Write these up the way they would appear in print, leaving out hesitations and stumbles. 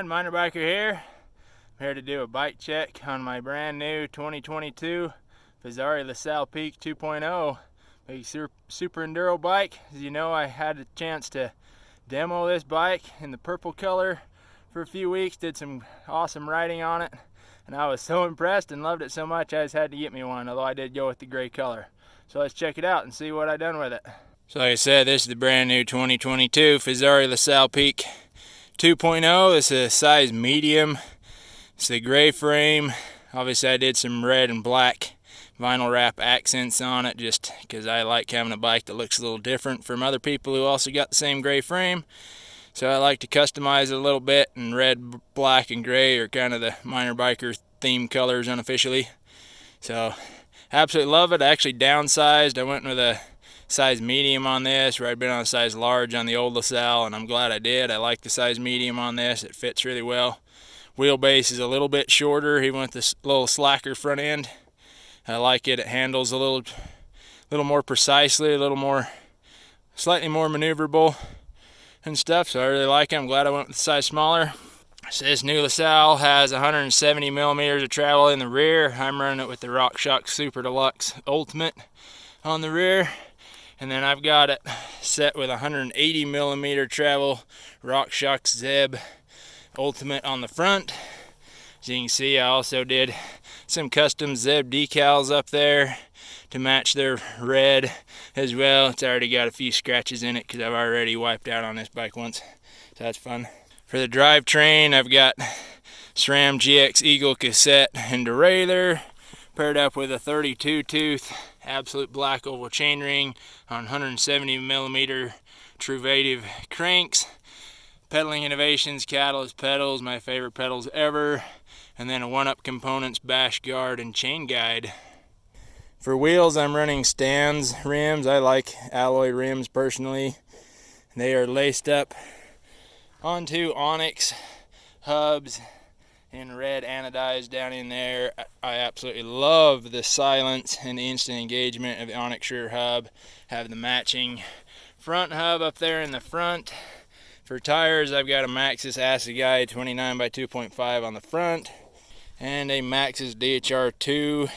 everyone, MinerBiker here. I'm here to do a bike check on my brand new 2022 Fezzari Sal Peak 2.0 big super enduro bike. As you know, I had a chance to demo this bike in the purple color for a few weeks, did some awesome riding on it, and I was so impressed and loved it so much I just had to get me one, although I did go with the gray color. So let's check it out and see what I done with it. So like I said, this is the brand new 2022 Fezzari Sal Peak 2.0. This is a size medium. It's the gray frame. Obviously I did some red and black vinyl wrap accents on it just because I like having a bike that looks a little different from other people who also got the same gray frame. So I like to customize it a little bit, and red, black, and gray are kind of the MinerBiker theme colors unofficially. So absolutely love it. I actually downsized. I went with a size medium on this, where I'd been on a size large on the old LaSalle, and I'm glad I did. I like the size medium on this. It fits really well. Wheelbase is a little bit shorter, even with this little slacker front end. I like it. It handles a little more precisely, a little more, slightly more maneuverable and stuff, so I really like it. I'm glad I went with the size smaller. So this new LaSalle has 170 millimeters of travel in the rear. I'm running it with the RockShox Super Deluxe Ultimate on the rear. And then I've got it set with 180 millimeter travel RockShox Zeb Ultimate on the front. As you can see, I also did some custom Zeb decals up there to match their red as well. It's already got a few scratches in it because I've already wiped out on this bike once, so that's fun. For the drivetrain, I've got SRAM GX Eagle cassette and derailleur paired up with a 32 tooth absolute black oval chainring on 170 millimeter Truvative cranks. Pedaling Innovations Catalyst pedals, my favorite pedals ever. And then a one-up components bash guard and chain guide. For wheels, I'm running Stan's rims. I like alloy rims personally. They are laced up onto Onyx hubs in red anodized down in there. I absolutely love the silence and instant engagement of the Onyx rear hub. Have the matching front hub up there in the front. For tires, I've got a Maxxis Assegai 29 by 2.5 on the front, and a Maxxis DHR2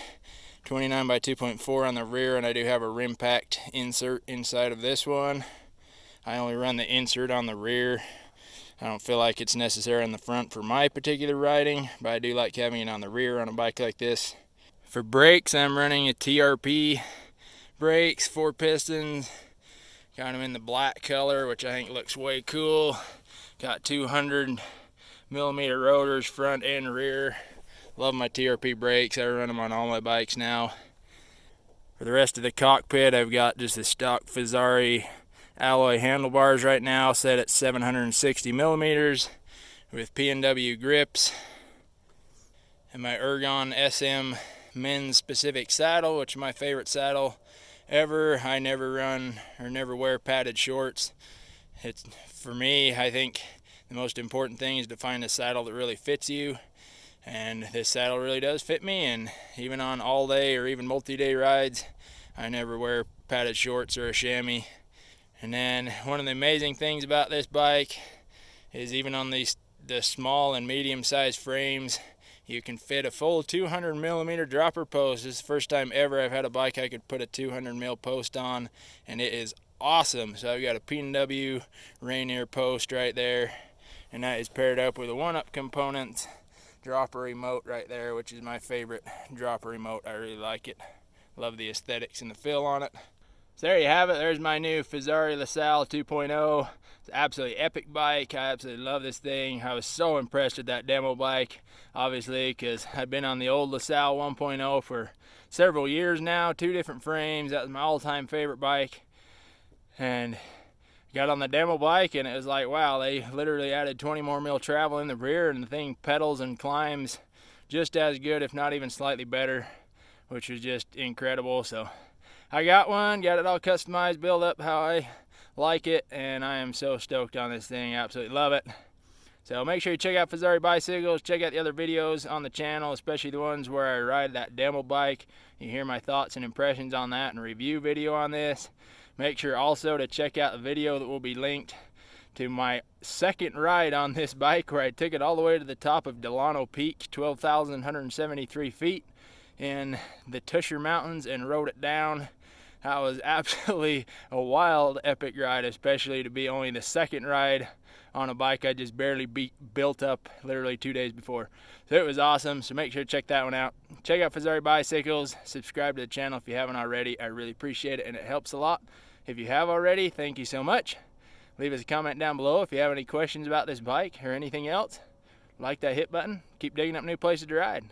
29 by 2.4 on the rear, and I do have a rim packed insert inside of this one. I only run the insert on the rear. I don't feel like it's necessary on the front for my particular riding, but I do like having it on the rear on a bike like this. For brakes, I'm running a TRP brakes, 4 pistons. Got them in the black color, which I think looks way cool. Got 200 millimeter rotors front and rear. Love my TRP brakes. I run them on all my bikes now. For the rest of the cockpit, I've got just the stock Fezzari alloy handlebars right now, set at 760 millimeters with P&W grips. And my Ergon SM men's specific saddle, which is my favorite saddle ever. I never run or never wear padded shorts. It's, for me, I think the most important thing is to find a saddle that really fits you, and this saddle really does fit me. And even on all day or even multi-day rides, I never wear padded shorts or a chamois. And then one of the amazing things about this bike is even on the small and medium sized frames, you can fit a full 200 millimeter dropper post. This is the first time ever I've had a bike I could put a 200 mil post on, and it is awesome. So I've got a P&W Rainier post right there, and that is paired up with a one-up component dropper remote right there, which is my favorite dropper remote. I really like it. Love the aesthetics and the feel on it. So there you have it. There's my new Fezzari LaSalle 2.0. It's an absolutely epic bike. I absolutely love this thing. I was so impressed with that demo bike, obviously, because I've been on the old LaSalle 1.0 for several years now, 2 different frames. That was my all-time favorite bike. And got on the demo bike, and it was like, wow, they literally added 20 more mil travel in the rear, and the thing pedals and climbs just as good, if not even slightly better, which was just incredible. So I got one, got it all customized, built up how I like it, and I am so stoked on this thing. Absolutely love it. So make sure you check out Fezzari Bicycles, check out the other videos on the channel, especially the ones where I ride that demo bike. You hear my thoughts and impressions on that and a review video on this. Make sure also to check out the video that will be linked to my second ride on this bike, where I took it all the way to the top of Delano Peak, 12,173 feet in the Tusher Mountains, and rode it down. That was absolutely a wild, epic ride, especially to be only the second ride on a bike I just barely built up literally 2 days before. So it was awesome, so make sure to check that one out. Check out Fezzari Bicycles, subscribe to the channel if you haven't already. I really appreciate it, and it helps a lot. If you have already, thank you so much. Leave us a comment down below if you have any questions about this bike or anything else. Like that hit button, keep digging up new places to ride.